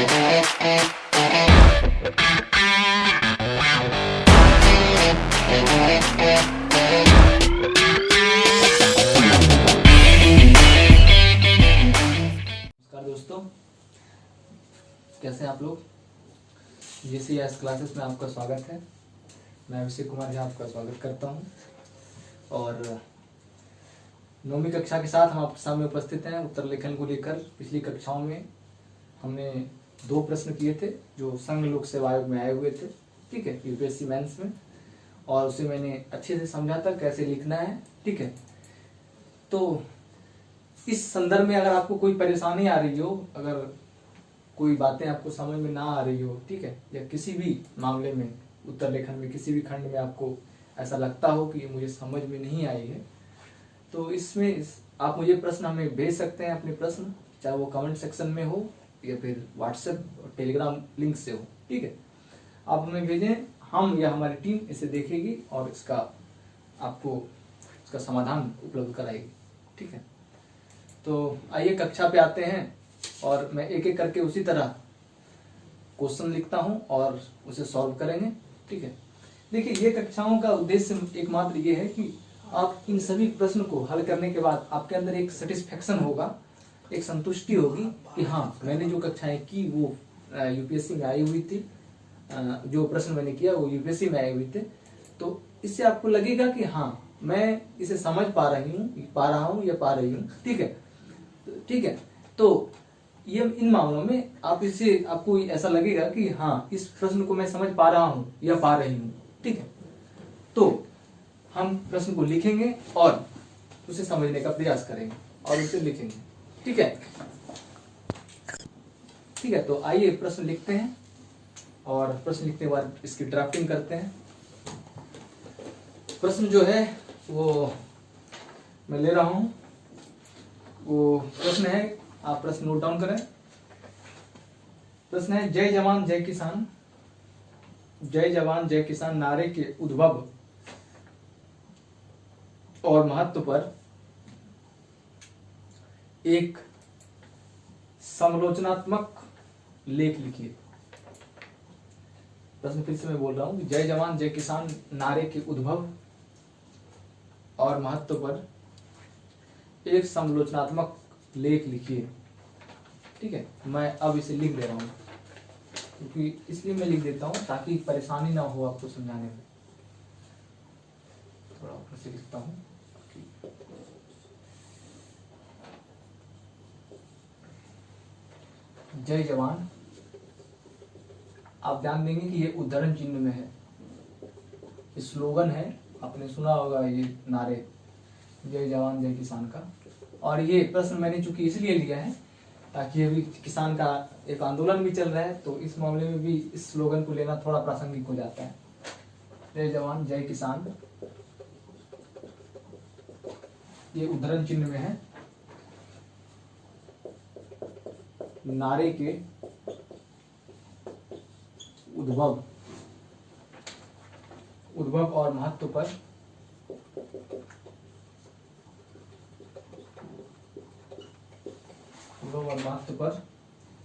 दोस्तों, कैसे हैं आप लोग। GCS क्लासेस में आपका स्वागत है। मैं अभिषेक कुमार झा आपका स्वागत करता हूं और 9वीं कक्षा के साथ हम आपके सामने उपस्थित हैं उत्तर लेखन को लेकर। पिछली कक्षाओं में हमने 2 प्रश्न किए थे जो संघ लोक सेवा आयोग में आए हुए थे, ठीक है, UPSC मेंस में, और उसे मैंने अच्छे से समझा था कैसे लिखना है, ठीक है। तो इस संदर्भ में अगर आपको कोई परेशानी आ रही हो, अगर कोई बातें आपको समझ में ना आ रही हो, ठीक है, या किसी भी मामले में उत्तर लेखन में किसी भी खंड में आपको ऐसा लगता हो कि मुझे समझ में नहीं आई है, तो इसमें आप मुझे प्रश्न हमें भेज सकते हैं। अपने प्रश्न चाहे वो कमेंट सेक्शन में हो या फिर व्हाट्सएप और टेलीग्राम लिंक से हो, ठीक है, आप हमें भेजें। हम या हमारी टीम इसे देखेगी और इसका आपको इसका समाधान उपलब्ध कराएगी, ठीक है। तो आइए कक्षा पे आते हैं और मैं एक एक करके उसी तरह क्वेश्चन लिखता हूं और उसे सॉल्व करेंगे, ठीक है। देखिए, ये कक्षाओं का उद्देश्य एकमात्र ये है कि आप इन सभी प्रश्न को हल करने के बाद आपके अंदर एक सेटिस्फेक्शन होगा, एक संतुष्टि होगी कि हाँ, मैंने जो कक्षाएं की वो UPSC में आई हुई थी, जो प्रश्न मैंने किया वो UPSC में आए हुए थे। तो इससे आपको लगेगा कि हाँ, मैं इसे समझ पा रहा हूँ या पा रही हूँ, ठीक है, ठीक है। तो ये इन मामलों में आपको ऐसा लगेगा कि हाँ, इस प्रश्न को मैं समझ पा रहा हूँ या पा रही हूँ, ठीक है। तो हम प्रश्न को लिखेंगे और उसे समझने का प्रयास करेंगे और उसे लिखेंगे, ठीक है, ठीक है। तो आइए प्रश्न लिखते हैं और प्रश्न लिखने के बाद इसकी ड्राफ्टिंग करते हैं। प्रश्न जो है वो मैं ले रहा हूं, वो प्रश्न है, आप प्रश्न नोट डाउन करें। प्रश्न है, जय जवान जय किसान, जय जवान जय किसान नारे के उद्भव और महत्व पर एक समालोचनात्मक लेख लिखिए। प्रश्न फिर से मैं बोल रहा हूं कि जय जवान जय किसान नारे के उद्भव और महत्व पर एक समालोचनात्मक लेख लिखिए, ठीक है। मैं अब इसे लिख दे रहा हूं, क्योंकि इसलिए मैं लिख देता हूं ताकि परेशानी ना हो आपको समझाने में। थोड़ा ऊपर से लिखता हूं। जय जवान, आप ध्यान देंगे कि ये उद्धरण चिन्ह में है, स्लोगन है, आपने सुना होगा ये नारे जय जवान जय किसान का। और ये प्रश्न मैंने चूंकि इसलिए लिया है ताकि अभी किसान का एक आंदोलन भी चल रहा है, तो इस मामले में भी इस स्लोगन को लेना थोड़ा प्रासंगिक हो जाता है। जय जवान जय किसान, ये उद्धरण चिन्ह में है, नारे के उद्भव और महत्व पर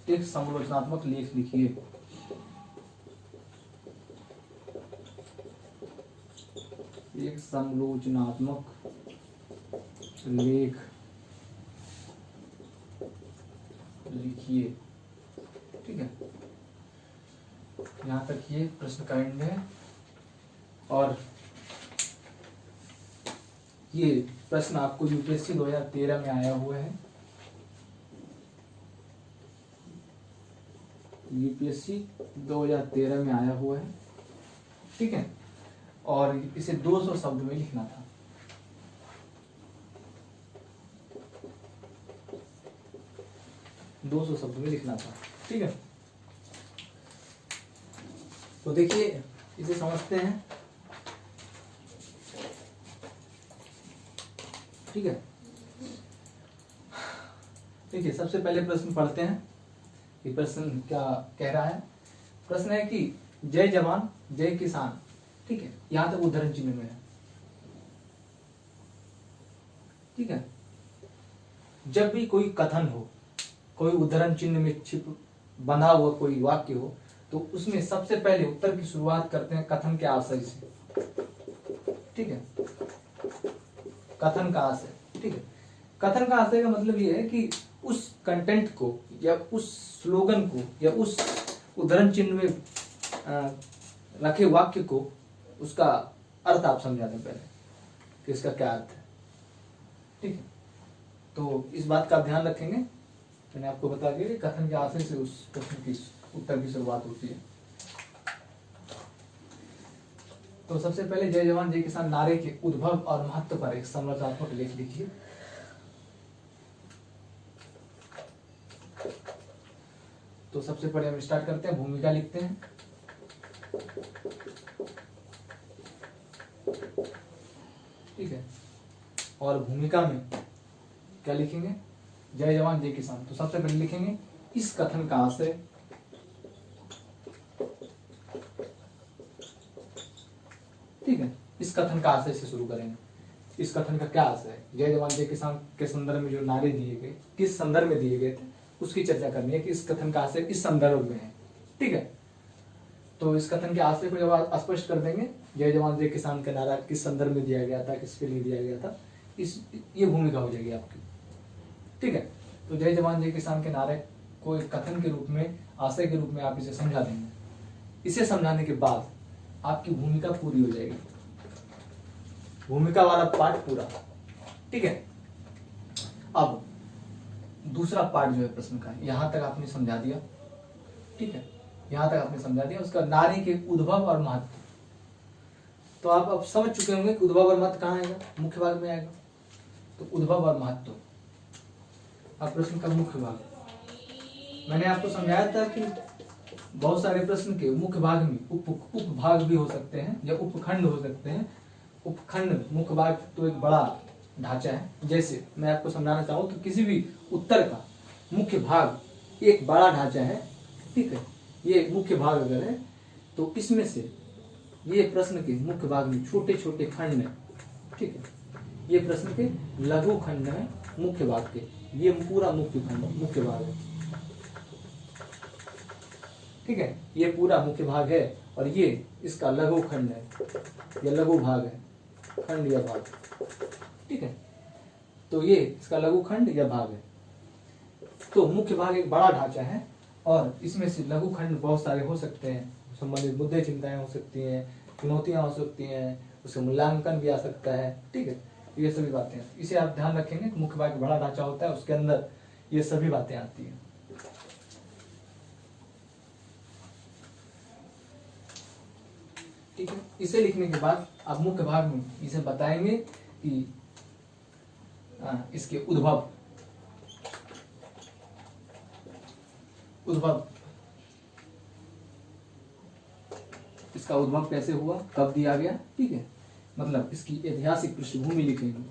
एक समालोचनात्मक लेख लिखिए। एक समालोचनात्मक लेख लिखिए, ठीक है। यहां तक ये प्रश्न का एंड है और ये प्रश्न आपको UPSC 2013 में आया हुआ है। UPSC 2013 में आया हुआ है, ठीक है, और इसे 200 शब्द में लिखना था। शब्द में लिखना था, ठीक है। तो देखिए, इसे समझते हैं, ठीक है। देखिए, सबसे पहले प्रश्न पढ़ते हैं कि प्रश्न क्या कह रहा है। प्रश्न है कि जय जवान जय किसान, ठीक है, यहां तक उद्धरण चिन्ह में है, ठीक है। जब भी कोई कथन हो, कोई उद्धरण चिन्ह में बंधा हुआ कोई वाक्य हो तो उसमें सबसे पहले उत्तर की शुरुआत करते हैं कथन के आशय से। ठीक है, कथन का आशय। ठीक है, कथन का आशय का मतलब ये है कि उस कंटेंट को या उस स्लोगन को या उस उद्धरण चिन्ह में रखे वाक्य को, उसका अर्थ आप समझा दें पहले कि इसका क्या अर्थ है। ठीक है, तो इस बात का आप ध्यान रखेंगे। मैंने आपको बता दिया कि कथन के आशय से उस प्रश्न की उत्तर की शुरुआत होती है। तो सबसे पहले जय जवान जय किसान नारे के उद्भव और महत्व पर एक संरचनात्मक लेख लिखिए। तो सबसे पहले हम स्टार्ट करते हैं, भूमिका लिखते हैं। ठीक है, और भूमिका में क्या लिखेंगे, जय जवान जय किसान। तो सबसे पहले लिखेंगे इस कथन का आशय, ठीक है, इस कथन का आशय से शुरू करेंगे। इस कथन का क्या आशय है, जय जवान जय किसान के संदर्भ में जो नारे दिए गए किस संदर्भ में दिए गए थे उसकी चर्चा करनी है कि इस कथन का आशय इस संदर्भ में है। ठीक है, तो इस कथन के आशय को जब आप स्पष्ट कर देंगे, जय जवान जय किसान का नारा किस संदर्भ में दिया गया था, किसके लिए दिया गया था, ये भूमिका हो जाएगी आपकी। ठीक है, तो जय जवान जय किसान के नारे को एक कथन के रूप में, आशय के रूप में आप इसे समझा देंगे। इसे समझाने के बाद आपकी भूमिका पूरी हो जाएगी, भूमिका वाला पार्ट पूरा। ठीक है, अब दूसरा पार्ट जो है प्रश्न का, यहां तक आपने समझा दिया। ठीक है, यहां तक आपने समझा दिया उसका नारे के उद्भव और महत्व। तो आप अब समझ चुके होंगे कि उद्भव और महत्व कहाँ आएगा, मुख्य भाग में आएगा। तो उद्भव और महत्व अब प्रश्न का मुख्य भाग, मैंने आपको समझाया था कि बहुत सारे प्रश्न के मुख्य भाग में उपभाग भी हो सकते हैं या उपखंड हो सकते हैं। उपखंड, मुख्य भाग तो एक बड़ा ढांचा है। जैसे मैं आपको समझाना चाहूँ तो किसी भी उत्तर का मुख्य भाग एक बड़ा ढांचा है। ठीक है, ये मुख्य भाग अगर है तो इसमें से ये प्रश्न के मुख्य भाग में छोटे छोटे खंड हैं। ठीक है, ये प्रश्न के लघु खंड है मुख्य भाग के, ये पूरा मुख्य भाग है। ठीक है, ये पूरा मुख्य भाग है और ये इसका लघु खंड है या लघु भाग है, खंड या भाग। ठीक है, तो ये इसका लघु खंड या भाग है। तो मुख्य भाग एक बड़ा ढांचा है और इसमें से लघु खंड बहुत सारे हो सकते हैं। संबंधित मुद्दे चिंताएं हो सकती हैं, चुनौतियां हो सकती हैं, उसका मूल्यांकन भी आ सकता है। ठीक है, ये सभी बातें, इसे आप ध्यान रखेंगे। मुख्य भाग बड़ा ढांचा होता है, उसके अंदर ये सभी बातें आती हैं। ठीक है, इसे लिखने के बाद आप मुख्य भाग में इसे बताएंगे कि इसके उद्भव इसका उद्भव कैसे हुआ, कब दिया गया। ठीक है, मतलब इसकी ऐतिहासिक पृष्ठभूमि लिखेंगे,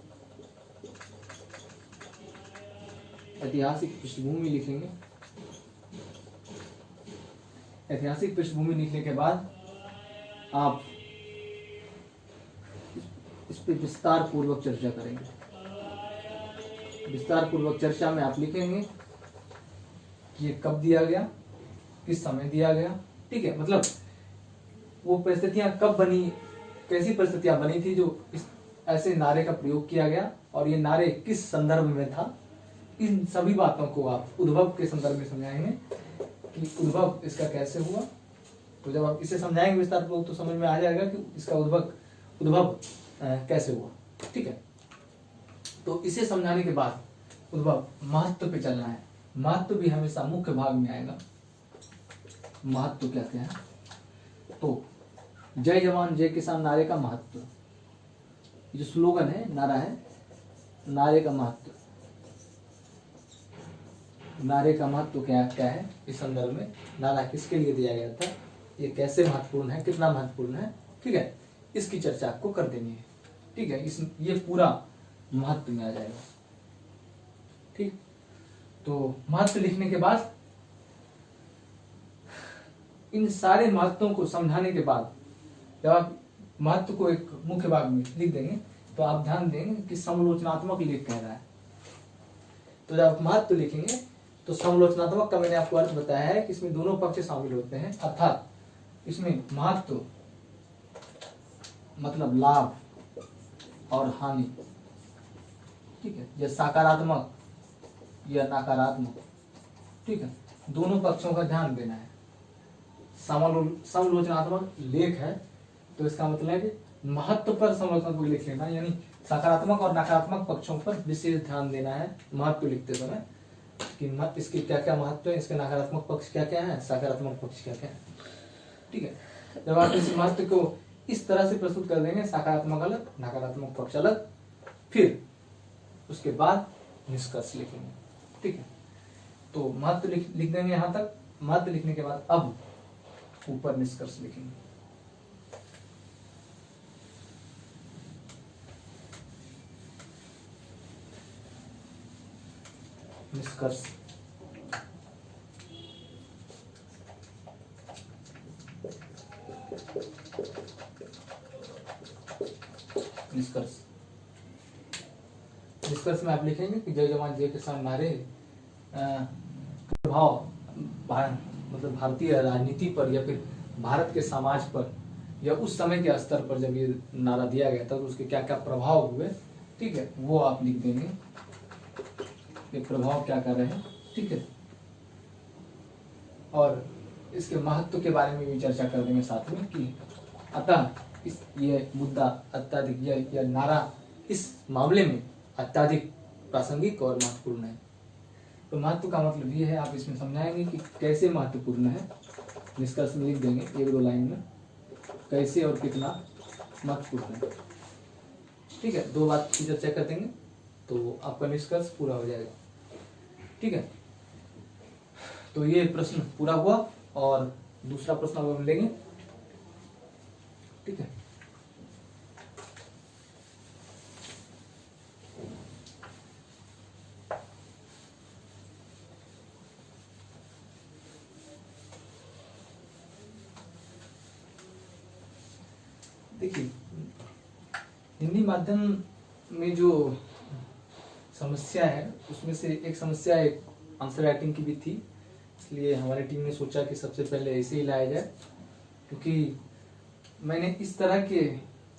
ऐतिहासिक पृष्ठभूमि लिखेंगे। ऐतिहासिक पृष्ठभूमि लिखने के बाद आप इस पर विस्तार पूर्वक चर्चा करेंगे। विस्तार पूर्वक चर्चा में आप लिखेंगे कि ये कब दिया गया, किस समय दिया गया। ठीक है, मतलब वो परिस्थितियां कब बनी, कैसी परिस्थितियां बनी थी जो इस ऐसे नारे का प्रयोग किया गया और ये नारे किस संदर्भ में था। इन सभी बातों को आप उद्भव के संदर्भ में समझाएंगे कि उद्भव इसका कैसे हुआ। तो जब आप इसे समझाएंगे विस्तारपूर्वक तो समझ में आ जाएगा कि इसका उद्भव कैसे हुआ। ठीक है, तो इसे समझाने के बाद उद्भव महत्व पे चलना है। महत्व भी हमेशा मुख्य भाग में आएगा। महत्व क्या क्या है, तो जय जवान जय किसान नारे का महत्व, जो स्लोगन है, नारा है, नारे का महत्व, नारे का महत्व क्या क्या है इस संदर्भ में, नारा किसके लिए दिया गया था, ये कैसे महत्वपूर्ण है, कितना महत्वपूर्ण है। ठीक है, इसकी चर्चा आपको कर देनी है। ठीक है, ये पूरा महत्व में आ जाएगा। ठीक, तो महत्व लिखने के बाद इन सारे महत्वों को समझाने के बाद जब आप महत्व को एक मुख्य भाग में लिख देंगे तो आप ध्यान देंगे कि समालोचनात्मक लेख कह रहा है। तो जब आप महत्व लिखेंगे तो समलोचनात्मक का मैंने आपको अर्थ बताया है कि इसमें दोनों पक्ष शामिल होते हैं, अर्थात इसमें महत्व मतलब लाभ और हानि, ठीक है, या सकारात्मक या नकारात्मक, ठीक है, दोनों पक्षों का ध्यान देना है। समालोचनात्मक लेख है तो इसका मतलब है कि महत्व पर समालोचनात्मक लेख लेना, यानी सकारात्मक और नकारात्मक पक्षों पर विशेष ध्यान देना है महत्व लिखते समय कि इसके क्या क्या महत्व है, इसके नकारात्मक पक्ष क्या क्या है, सकारात्मक पक्ष क्या क्या है, ठीक है। जब आप इस महत्व को इस तरह से प्रस्तुत कर देंगे, सकारात्मक अलग नकारात्मक पक्ष अलग, फिर उसके बाद निष्कर्ष लिखेंगे, ठीक है। तो महत्व लिख देंगे यहां तक। महत्व लिखने के बाद अब ऊपर निष्कर्ष लिखेंगे। निष्कर्ष निष्कर्ष में आप लिखेंगे कि जय जवान जय किसान नारे प्रभाव मतलब भारतीय राजनीति पर या फिर भारत के समाज पर या उस समय के स्तर पर जब ये नारा दिया गया था तो उसके क्या क्या प्रभाव हुए, ठीक है, वो आप लिख देंगे, ये प्रभाव क्या कर रहे हैं, ठीक है। और इसके महत्व के बारे में भी चर्चा कर देंगे साथ में कि अतः ये मुद्दा अत्यधिक यह नारा इस मामले में अत्यधिक प्रासंगिक और महत्वपूर्ण है। तो महत्व का मतलब ये है, आप इसमें समझाएंगे कि कैसे महत्वपूर्ण है, निष्कर्ष में लिख देंगे 1-2 लाइन में कैसे और कितना महत्वपूर्ण है, ठीक है। 2 बात की चर्चा कर देंगे तो आपका निष्कर्ष पूरा हो जाएगा, ठीक है। तो ये प्रश्न पूरा हुआ और दूसरा प्रश्न अब हम लेंगे, ठीक है। देखिए, हिंदी माध्यम में जो समस्या है उसमें से एक समस्या एक आंसर राइटिंग की भी थी, इसलिए हमारी टीम ने सोचा कि सबसे पहले ऐसे ही लाया जाए, क्योंकि मैंने इस तरह के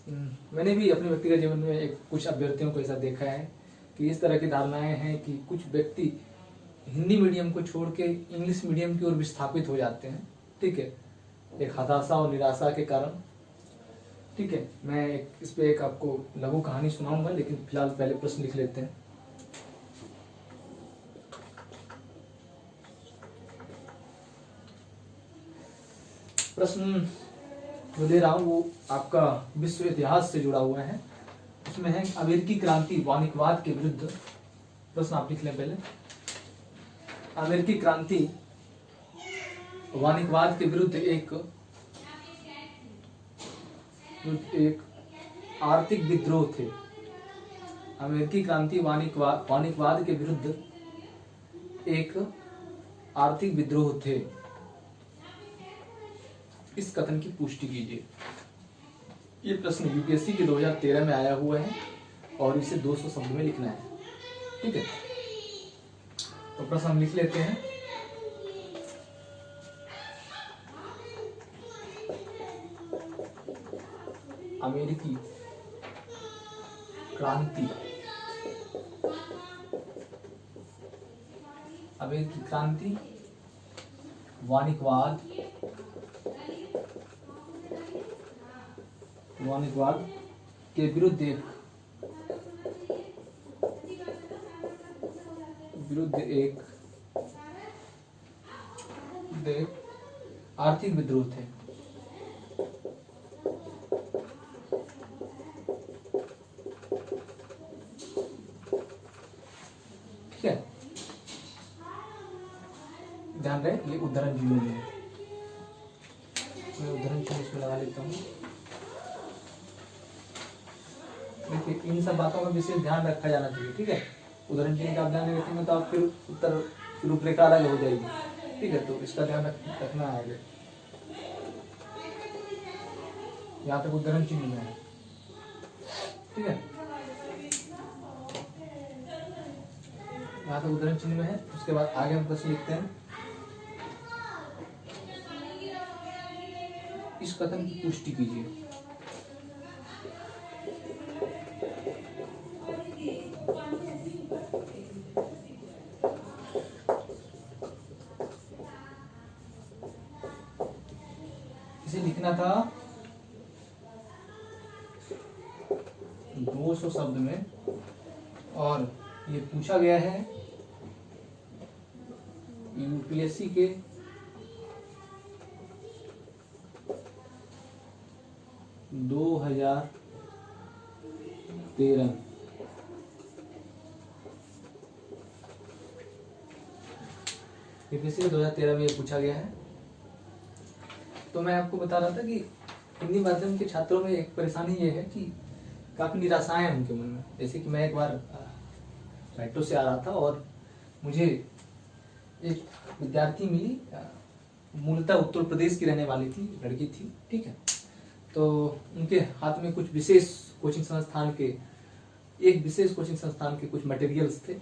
मैंने भी अपने व्यक्तिगत जीवन में कुछ अभ्यर्थियों को ऐसा देखा है कि इस तरह की धारणाएं हैं कि कुछ व्यक्ति हिंदी मीडियम को छोड़ के इंग्लिश मीडियम की ओर विस्थापित हो जाते हैं, ठीक है, एक हताशा और निराशा के कारण, ठीक है। मैं इस पे एक आपको लघु कहानी सुनाऊंगा, लेकिन फिलहाल पहले प्रश्न लिख लेते हैं। प्रश्न जो दे रहा हूं वो आपका विश्व इतिहास से जुड़ा हुआ है। उसमें है अमेरिकी क्रांति वाणिज्यवाद के विरुद्ध। प्रश्न आप लिख लें पहले। अमेरिकी क्रांति वाणिज्यवाद के विरुद्ध एक आर्थिक विद्रोह थे। अमेरिकी क्रांति वाणिज्यवाद के विरुद्ध एक आर्थिक विद्रोह थे। इस कथन की पुष्टि कीजिए। ये प्रश्न यूपीएससी के 2013 में आया हुआ है और इसे 200 शब्द में लिखना है, ठीक है। तो प्रश्न हम लिख लेते हैं। अमेरिकी क्रांति वाणिज्यवाद के विरुद्ध एक आर्थिक विद्रोह थे। ठीक है, ध्यान रहे ये उदाहरण चिन्ह है। मैं उदाहरण चिन्ह इसमें लगा लेता हूँ। देखिए, इन सब बातों का विशेष ध्यान रखा जाना चाहिए, ठीक है। उदाहरण चिन्ह का ध्यान नहीं रखेंगे तो आप फिर उत्तर रूपरेखा अलग हो जाएगी, ठीक है। तो इसका ध्यान रखना आगे। यहाँ तक उदाहरण चिन्ह में है, ठीक है। यहाँ तक उद्धरण चिन्ह में है। उसके बाद आगे हम प्रश्न लिखते हैं, इस कथन की पुष्टि कीजिए। इसे लिखना था 200 शब्द में, और ये पूछा गया है यूपीएससी के 2013 यूपीएससी के 2013 में ये पूछा गया है। तो मैं आपको बता रहा था कि हिंदी माध्यम के छात्रों में एक परेशानी ये है कि काफी निराशाएं हैं उनके मन में। जैसे कि मैं एक बार मेट्रो से आ रहा था और मुझे एक विद्यार्थी मिली, मूलतः उत्तर प्रदेश की रहने वाली थी, लड़की थी, ठीक है। तो उनके हाथ में कुछ विशेष कोचिंग संस्थान के कुछ मटेरियल्स थे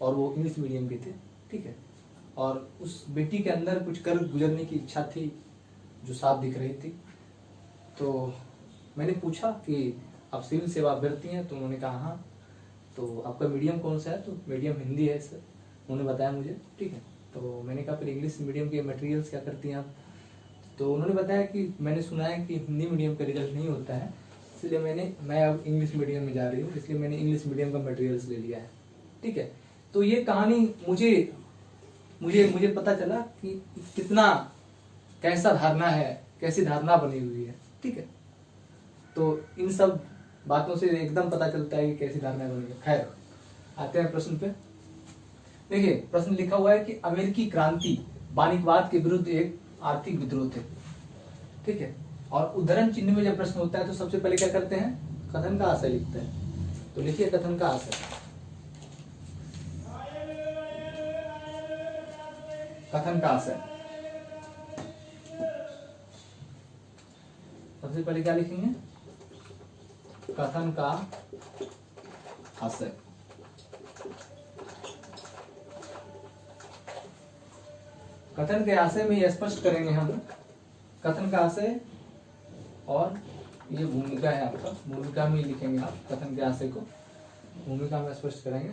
और वो इंग्लिश मीडियम के थे, ठीक है। और उस बेटी के अंदर कुछ कर गुजरने की इच्छा थी जो साफ दिख रही थी। तो मैंने पूछा कि आप सिविल सेवा अभ्यर्थी हैं? तो उन्होंने कहा हाँ। तो आपका मीडियम कौन सा है? तो मीडियम हिंदी है सर, उन्होंने बताया मुझे, ठीक है। तो मैंने कहा फिर इंग्लिश मीडियम के मटेरियल्स क्या करती हैं आप? तो उन्होंने बताया कि मैंने सुना है कि हिंदी मीडियम का रिजल्ट नहीं होता है, इसलिए मैं अब इंग्लिश मीडियम में जा रही हूँ, इसलिए मैंने इंग्लिश मीडियम का मटेरियल्स ले लिया है, ठीक है। तो ये कहानी मुझे पता चला कि कितना कैसा धारणा है, कैसी धारणा बनी हुई है, ठीक है। तो इन सब बातों से एकदम पता चलता है कि कैसी धारणा बनी है। खैर, आते हैं प्रश्न पे। देखिए, प्रश्न लिखा हुआ है कि अमेरिकी क्रांति वाणिज्यवाद के विरुद्ध एक आर्थिक विद्रोह थे, ठीक है। और उद्धरण चिन्ह में जब प्रश्न होता है तो सबसे पहले क्या करते हैं? कथन का आशय लिखते हैं। तो लिखिए कथन का आशय। कथन का आशय सबसे पहले क्या लिखेंगे? कथन का आशय। कथन के आशय में ये स्पष्ट करेंगे हम कथन का आशय, और ये भूमिका है आपका, भूमिका में लिखेंगे आप कथन के आशय को, भूमिका में स्पष्ट करेंगे।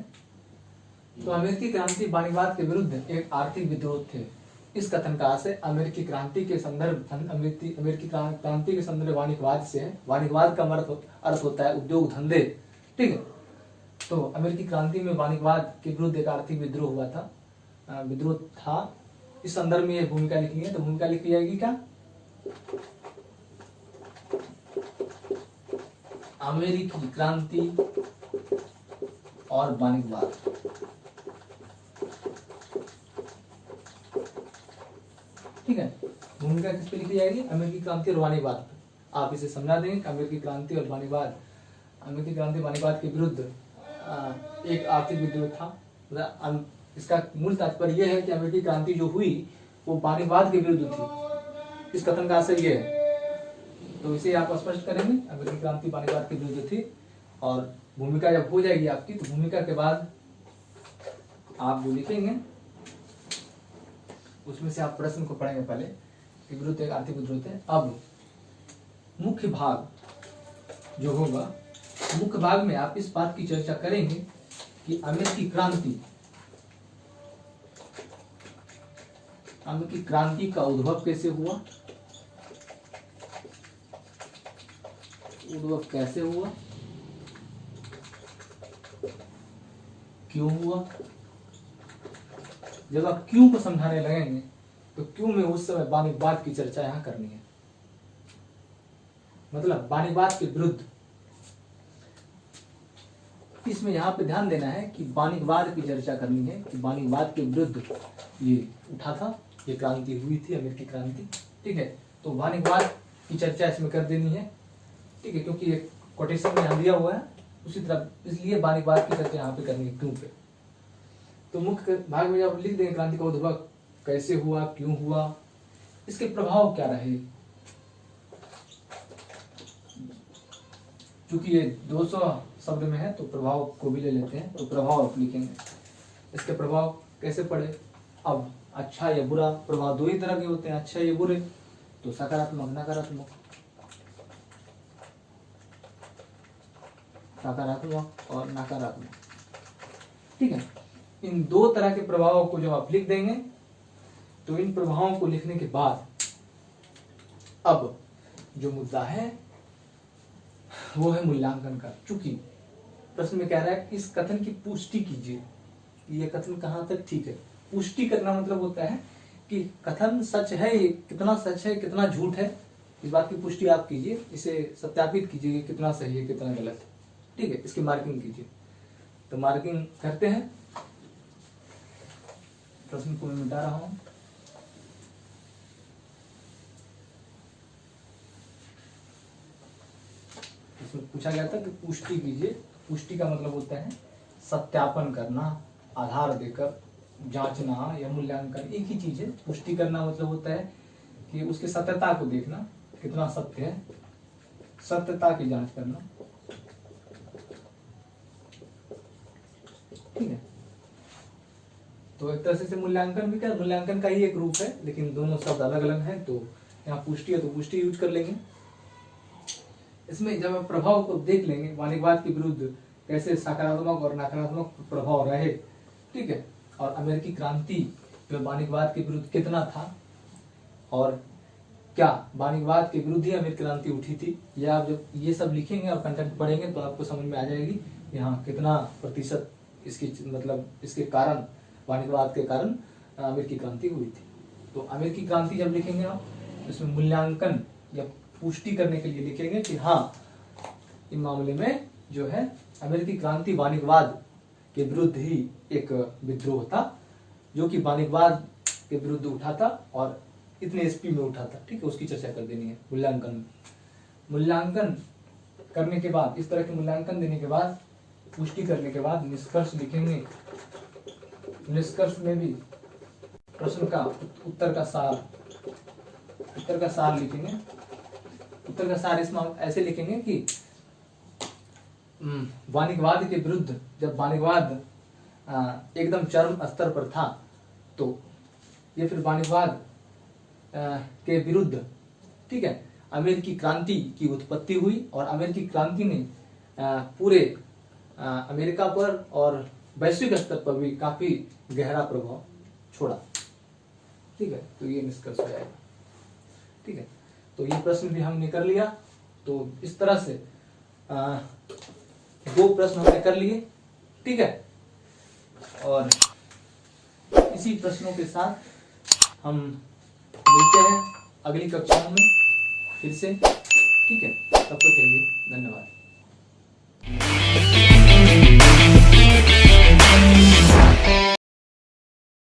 तो अमेरिकी क्रांति वाणिज्यवाद के विरुद्ध एक आर्थिक विद्रोह थे। इस कथन का आशय अमेरिकी क्रांति के संदर्भ वाणिज्यवाद से है। वाणिज्यवाद का अर्थ होता है उद्योग धंधे, ठीक है। तो अमेरिकी क्रांति में वाणिज्यवाद के विरुद्ध एक आर्थिक विद्रोह था। इस संदर्भ में ये भूमिका लिखनी है। तो भूमिका लिखी जाएगी क्या? अमेरिकी क्रांति और वाणिज्यवाद। ठीक है, भूमिका किस पे लिखी जाएगी? अमेरिकी क्रांति और वाणिज्यवाद। आप इसे समझा देंगे कि अमेरिकी क्रांति और वाणिज्यवाद, अमेरिकी क्रांति वाणिज्यवाद के विरुद्ध एक आर्थिक विद्रोह था। इसका मूल तात्पर्य यह है कि अमेरिकी क्रांति जो हुई वो वाणिज्यवाद के विरुद्ध थी। इस कथन का आशय यह है। तो इसे आप स्पष्ट करेंगे, अमेरिकी क्रांति वाणिज्यवाद के विरुद्ध थी। और भूमिका जब हो जाएगी आपकी, तो भूमिका के बाद आप जो लिखेंगे उसमें से आप प्रश्न को पढ़ेंगे पहले कि विरुद्ध एक आर्थिक विद्रोह थे। अब मुख्य भाग जो होगा, मुख्य भाग में आप इस बात की चर्चा करेंगे कि अमेरिकी क्रांति का उद्भव कैसे हुआ, क्यों हुआ। जब आप क्यों को समझाने लगेंगे तो क्यों में उस समय वाणिज्यवाद की चर्चा यहां करनी है, मतलब वाणिज्यवाद के विरुद्ध। इसमें यहाँ पे ध्यान देना है कि वाणिज्यवाद की चर्चा करनी है कि वाणिज्यवाद के विरुद्ध ये उठा था, ये क्रांति हुई थी, अमेरिकी क्रांति, ठीक है। तो वाणिज्यवाद की चर्चा इसमें कर देनी है, ठीक है, क्योंकि ये कोटेशन में यहाँ दिया हुआ है उसी तरह, इसलिए वाणिज्यवाद की चर्चा यहाँ पे करनी है क्यों पे। तो मुख्य भाग में जब लिख देंगे क्रांति का उद्भव कैसे हुआ, क्यों हुआ, इसके प्रभाव क्या रहे। क्योंकि ये 200 शब्द में है तो प्रभाव को भी ले लेते हैं। तो प्रभाव आप लिखेंगे इसके प्रभाव कैसे पड़े। अब अच्छा या बुरा प्रभाव दो ही तरह के होते हैं, अच्छा या बुरे, तो सकारात्मक नकारात्मक, सकारात्मक और नकारात्मक। ठीक है, इन दो तरह के प्रभावों को जब आप लिख देंगे तो इन प्रभावों को लिखने के बाद अब जो मुद्दा है वो है मूल्यांकन का। चूंकि प्रश्न में कह रहा है कि इस कथन की पुष्टि कीजिए, ये कथन कहां तक ठीक है। पुष्टि करना मतलब होता है कि कथन सच है, ये कितना सच है कितना झूठ है, इस बात की पुष्टि आप कीजिए, इसे सत्यापित कीजिए कि कितना सही है कितना गलत है। ठीक है, इसकी मार्किंग कीजिए। तो मार्किंग करते हैं, प्रश्न को मैं मिटा रहा हूं। इसमें पूछा गया था कि पुष्टि कीजिए। पुष्टि का मतलब होता है सत्यापन करना, आधार देकर जांचना या मूल्यांकन, एक ही चीज है। पुष्टि करना मतलब होता है कि उसकी सत्यता को देखना, कितना सत्य है, सत्यता की जांच करना। ठीक है, तो एक तरह से मूल्यांकन भी क्या, मूल्यांकन का ही एक रूप है, लेकिन दोनों शब्द अलग अलग हैं। तो यहाँ पुष्टि है तो पुष्टि यूज कर लेंगे। इसमें जब आप प्रभाव को देख लेंगे, वाणिज्यवाद के विरुद्ध कैसे सकारात्मक और नकारात्मक प्रभाव रहे। ठीक है, और अमेरिकी क्रांति जो वाणिज्यवाद के विरुद्ध कितना था, और क्या वाणिज्यवाद के विरुद्ध ही अमेरिकी क्रांति उठी थी, या आप जब ये सब लिखेंगे और कंटेंट पढ़ेंगे तो आपको समझ में आ जाएगी यहाँ कितना प्रतिशत इसकी मतलब इसके कारण, वाणिज्यवाद के कारण अमेरिकी क्रांति हुई थी। तो अमेरिकी क्रांति जब लिखेंगे आप, इसमें मूल्यांकन या पुष्टि करने के लिए लिखेंगे कि हाँ, इस मामले में जो है अमेरिकी क्रांति वाणिज्यवाद के विरुद्ध ही एक विद्रोह था, जो कि वाणिज्यवाद के विरुद्ध उठा था और इतने एसपी में उठा था। ठीक है, उसकी चर्चा कर देनी है मूल्यांकन। मूल्यांकन करने के बाद, इस तरह के मूल्यांकन देने के बाद, पुष्टि करने के बाद निष्कर्ष लिखेंगे। निष्कर्ष में भी प्रश्न का उत्तर का सार लिखेंगे। उत्तर का सार इसमें ऐसे लिखेंगे कि वाणिज्यवाद के विरुद्ध, जब वाणिज्यवाद एकदम चरम स्तर पर था, तो ये फिर वाणिज्यवाद के विरुद्ध, ठीक है, अमेरिकी क्रांति की उत्पत्ति हुई और अमेरिकी क्रांति ने पूरे अमेरिका पर और वैश्विक स्तर पर भी काफी गहरा प्रभाव छोड़ा। ठीक है, तो ये निष्कर्ष हो जाएगा। ठीक है, तो ये प्रश्न भी हमने कर लिया। तो इस तरह से दो प्रश्न हमने कर लिए। ठीक है, और इसी प्रश्नों के साथ हम मिलते हैं अगली कक्षाओं में फिर से। ठीक है, तब तक के लिए धन्यवाद।